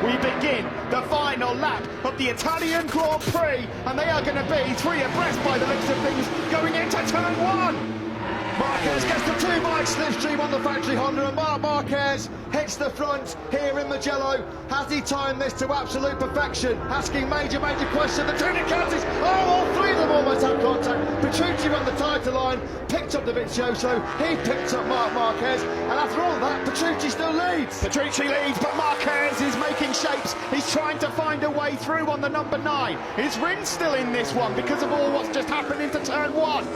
we begin the final lap of the Italian Grand Prix, and they are going to be three abreast by the looks of things going into turn one. Marquez gets the two-bike slipstream on the factory Honda, and Marc Marquez hits the front here in Mugello. Has he timed this to absolute perfection? Asking major questions. The two Ducatis, all three of them almost had contact. Petrucci on the title line, picked up Dovizioso, he picked up Marc Marquez, and after all that, Petrucci still leads. Petrucci leads, but Marquez is making shapes. He's trying to find a way through on the number 9. Is Rins still in this one because of all what's just happened into turn 1?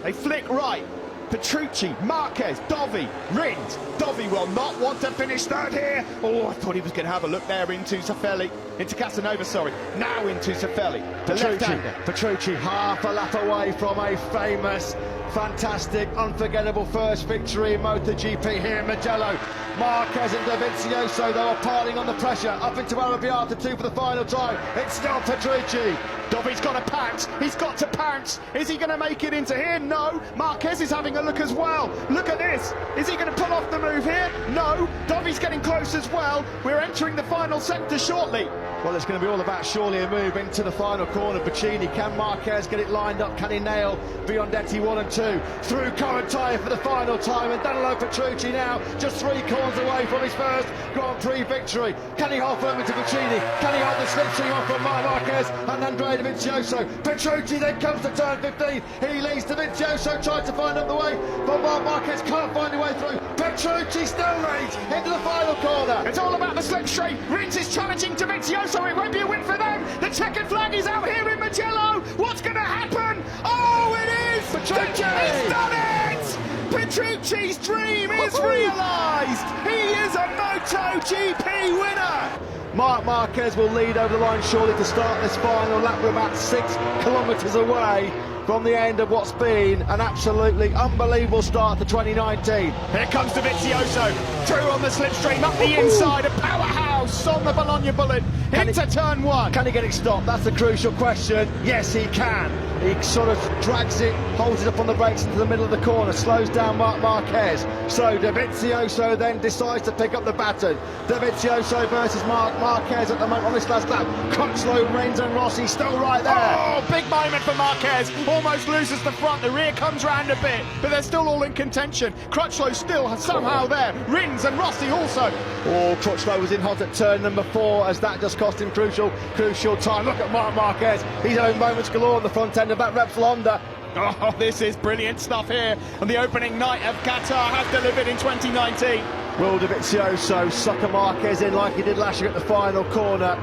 They flick right. Petrucci, Marquez, Dovi, Rins. Dovi will not want to finish third here. Oh, I thought he was going to have a look there into Cifelli, into Casanova, sorry. Now into Cifelli, the left-hander. Petrucci half a lap away from a famous, fantastic, unforgettable first victory in MotoGP here in Mugello. Marquez and Dovizioso, though, are piling on the pressure up into Arrabbiata 2 for the final time. It's still Petrucci. Dovi's got to pounce. He's got to pounce. Is he going to make it into here? No. Marquez is having a look as well. Look at this. Is he going to pull off the move here? No. Dovi's getting close as well. We're entering the final sector shortly. Well, it's going to be all about surely a move into the final corner. Bacchini, can Marquez get it lined up? Can he nail Biondetti 1 and 2? Through Correntine for the final time, and Danilo Petrucci now just 3 corners away from his first Grand Prix victory. Can he hold firm into Bacchini? Can he hold the slipstream on from Marc Marquez and Andrea Dovizioso? Petrucci then comes to turn 15. He leads Dovizioso, trying to find up the way, but Marc Marquez can't find a way through. Petrucci still leads into the final corner. It's all about the slipstream. Rins is challenging Dovizioso. It won't be a win for them. The checkered flag is out here in Mugello. What's going to happen? Oh, it is! Petrucci! He's done it! Petrucci's dream is realised. He is a MotoGP winner. Marc Marquez will lead over the line surely to start this final lap. We're about 6 kilometres away from the end of what's been an absolutely unbelievable start to 2019. Here comes Dovizioso, through on the slipstream, up the inside, a powerhouse on the Bologna Bullet, into turn 1. Can he get it stopped? That's the crucial question. Yes, he can. He sort of drags it, holds it up on the brakes into the middle of the corner, slows down Marc Marquez. So Dovizioso then decides to pick up the baton. Dovizioso versus Marc Marquez at the moment on this last lap. Crutchlow, Rins and Rossi still right there. Oh, big moment for Marquez. Almost loses the front. The rear comes round a bit, but they're still all in contention. Crutchlow still somehow there. Rins and Rossi also. Oh, Crutchlow was in hot at turn number 4 as that just cost him crucial time. Look at Marc Marquez. He's having moments galore on the front end of that Repsol Honda. Oh, this is brilliant stuff here. And the opening night of Qatar has delivered in 2019. Will Dovizioso sucker Marquez in like he did last year at the final corner?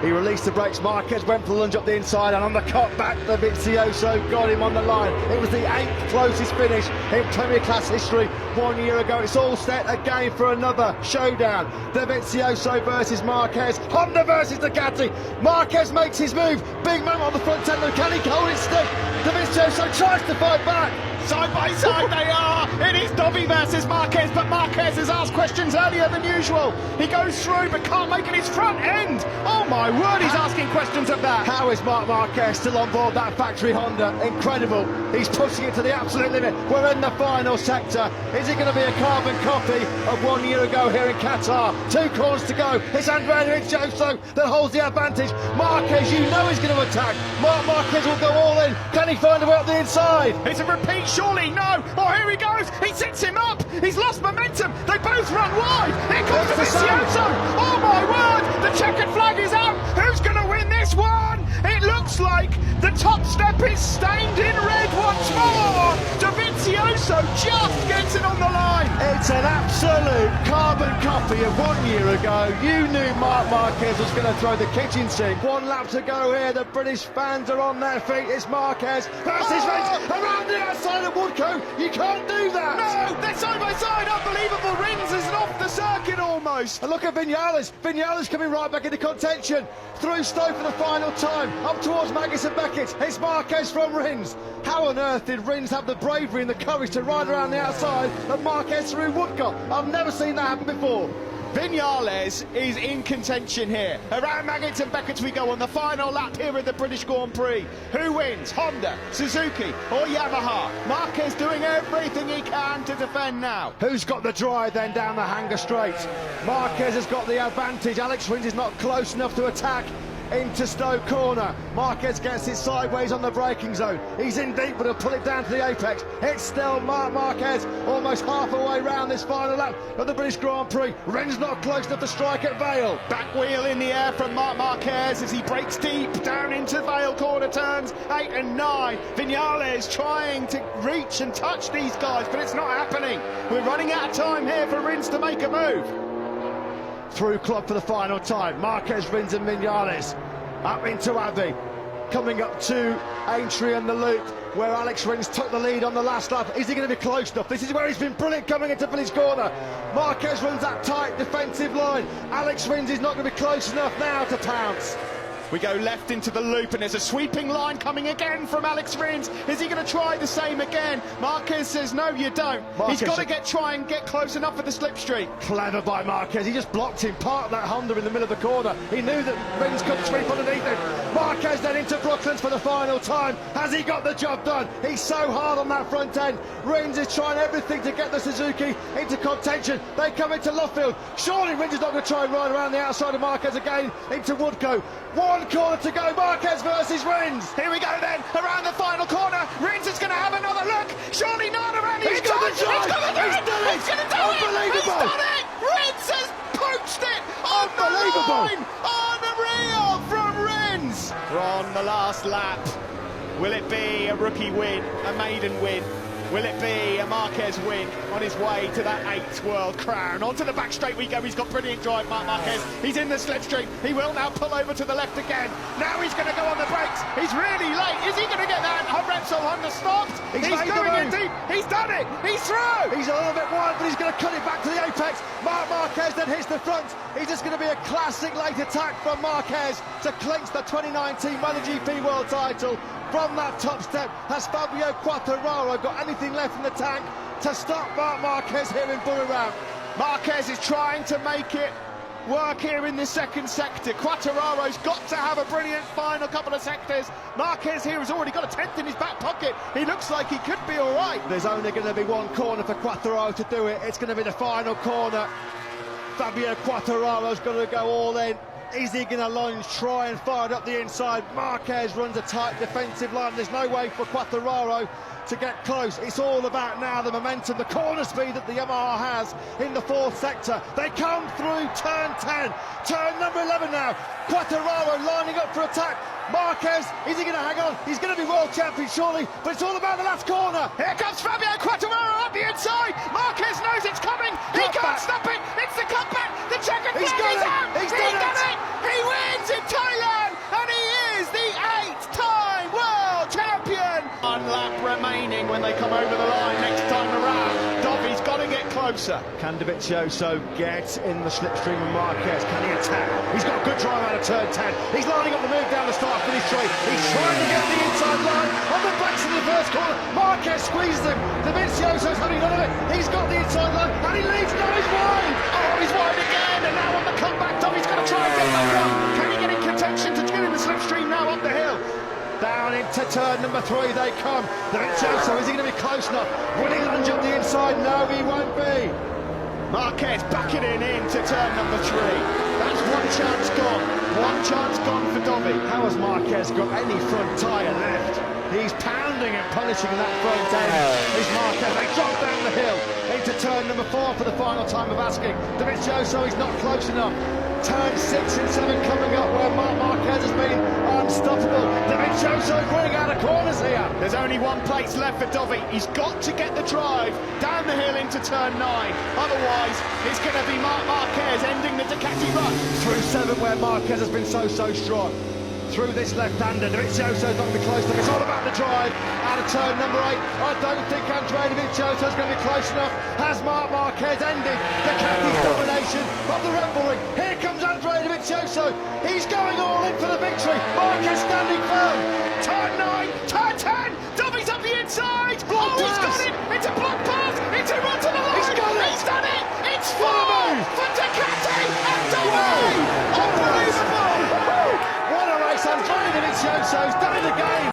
He released the brakes, Marquez went for the lunge up the inside, and on the cut back, Dovizioso got him on the line. It was the 8th closest finish in Premier Class history 1 year ago. It's all set again for another showdown. Dovizioso versus Marquez, Honda versus Ducati. Marquez makes his move, big moment on the front end, can he hold it still? Dovizioso tries to fight back. Side by side they are. It is Dovi versus Marquez, but Marquez has asked questions earlier than usual. He goes through but can't make it his front end. Oh my word, he's asking questions of that. How is Marc Marquez still on board that factory Honda? Incredible. He's pushing it to the absolute limit. We're in the final sector. Is it going to be a carbon copy of 1 year ago here in Qatar? 2 corners to go. It's Andrea Dovizioso that holds the advantage. Marquez, you know he's going to attack. Marc Marquez will go all in. Can he find a way up the inside? It's a repeat, surely. No. Oh, here he goes. He sets him up. He's lost momentum. They both run wide. Here comes Dovizioso. Oh my word. The checkered flag is out. Who's going to win this one? It looks like the top step is stained in red once more. Dovizioso just gets it on the line. It's an absolute carbon copy of 1 year ago. You knew Marc Marquez was going to throw the kitchen sink. 1 lap to go here. The British fans are on their feet. It's Marquez versus Rins around the outside of Woodcote. You can't do that. No, they're side by side. Unbelievable. Rins is off the circuit almost. And look at Vinales. Vinales coming right back into contention. Through Stowe for the final time. Up towards Magnus and Beckett. It's Marquez from Rins. How on earth did Rins have the bravery and the courage to ride around the outside of Marquez through Woodcote? I've never seen that happen before. Viñales is in contention here. Around Maggots and Beckett's we go on the final lap here at the British Grand Prix. Who wins? Honda, Suzuki or Yamaha? Marquez doing everything he can to defend now. Who's got the drive then down the Hanger Straight? Marquez has got the advantage. Alex Rins is not close enough to attack into Stowe Corner. Marquez gets it sideways on the braking zone. He's in deep, but he'll pull it down to the apex. It's still Marc Marquez almost half a way round this final lap of the British Grand Prix. Rins not close enough to strike at Vale. Back wheel in the air from Marc Marquez as he breaks deep down into Vale corner turns 8 and 9. Viñales trying to reach and touch these guys, but it's not happening. We're running out of time here for Rins to make a move. Through club for the final time. Marquez, Rins and Viñales up into Abbey, coming up to Aintree and the loop where Alex Rins took the lead on the last lap. Is he going to be close enough? This is where he's been brilliant coming into Village Corner. Marquez runs that tight defensive line. Alex Rins is not going to be close enough now to pounce. We go left into the loop and there's a sweeping line coming again from Alex Rins. Is he going to try the same again? Marquez says no, you don't. Marquez, he's got to try and get close enough for the slipstream. Clever by Marquez. He just blocked him, parked that Honda in the middle of the corner. He knew that Rins could sweep underneath him. Marquez then into Brooklands for the final time. Has he got the job done? He's so hard on that front end. Rins is trying everything to get the Suzuki into contention. They come into Luffield. Surely Rins is not going to try and ride around the outside of Marquez again into Woodcote. One corner to go, Marquez versus Rins. Here we go then, around the final corner. Rins is going to have another look. Surely not around the He's got the drive. He's going to do it. He's going to do it. He's Unbelievable. done it. Rins has poached it on Unbelievable. the line. Unreal from Rins. We're on the last lap. Will it be a rookie win, a maiden win? Will it be a Marquez win on his way to that 8th world crown? Onto the back straight we go. He's got brilliant drive, Marc Marquez. He's in the slipstream. He will now pull over to the left again. Now he's going to go on the brakes. He's really late. Is he going to get that? Repsol Honda stopped. He's going in deep. He's done it. He's through. He's a little bit wide, but he's going to cut it back to the apex. Marc Marquez then hits the front. He's just going to be a classic late attack from Marquez to clinch the 2019 MotoGP World title. From that top step, has Fabio Quartararo got anything left in the tank to stop Marc Marquez here in Buriram? Marquez is trying to make it work here in the second sector. Quartararo's got to have a brilliant final couple of sectors. Marquez here has already got a 10th in his back pocket. He looks like he could be all right. There's only going to be one corner for Quartararo to do it. It's going to be the final corner. Fabio Quartararo's got to go all in. Is he going to lunge, try and fire it up the inside? Marquez runs a tight defensive line. There's no way for Quartararo to get close. It's all about now the momentum, the corner speed that the Yamaha has in the 4th sector. They come through turn 10, turn number 11 now. Quartararo lining up for attack. Marquez, is he going to hang on? He's going to be world champion surely, but it's all about the last corner. Here comes Fabio Quartararo up the inside. Marquez knows it's coming. He can't stop it. It's the cutback. The checkered flag is out. He's done it. He wins in Thailand, and he is the 8th-time world champion. 1 lap remaining when they come over the line next time around. Dobby's got to get closer. Can Dovizioso get in the slipstream of Marquez? Can he attack? He's got a good drive out of turn 10. He's lining up the move down the start finish straight. He's trying to get the inside line on the backs in the first corner. Marquez squeezes him. Dovizioso's having none of it. He's got the inside line and he leads. Now he's wide. Oh, he's wide again, and now on the comeback, Dobby's going to try and get back up. Can he get in contention to get in the slipstream now up the hill? Down into turn number 3 they come. Dovizioso, is he going to be close enough? Will he lunge up the inside? No, he won't be. Marquez backing it in to turn number 3. That's one chance gone. One chance gone for Dobby. How has Marquez got any front tyre left? He's pounding and punishing in that front end. He's Marquez. They drop down the hill into turn number 4 for the final time of asking. Dovizioso is not close enough. Turn 6 and 7 coming up where Marc Marquez has been unstoppable. Dovizioso running out of corners here. There's only one place left for Dobby. He's got to get the drive down the hill into turn 9. Otherwise, it's going to be Marc Marquez ending the Ducati run. Through 7 where Marquez has been so strong. Through this left-hander, Dovizioso's not going to be close enough. It's all about the drive out of turn number 8. I don't think Andrea Dovizioso's going to be close enough. Has Marc Marquez ended Ducati's domination of the Red Bull Ring? Here comes Andrea Dovizioso. He's going all in for the victory. Marquez standing firm. Turn 9, turn 10. Dobby's up the inside. Block he's pass. got it. It's a block pass. It's a run to the line. He's got it. He's done it. It's What a 4 move. for Ducati. Unbelievable! What a race! Andrea Dovizioso's done it again.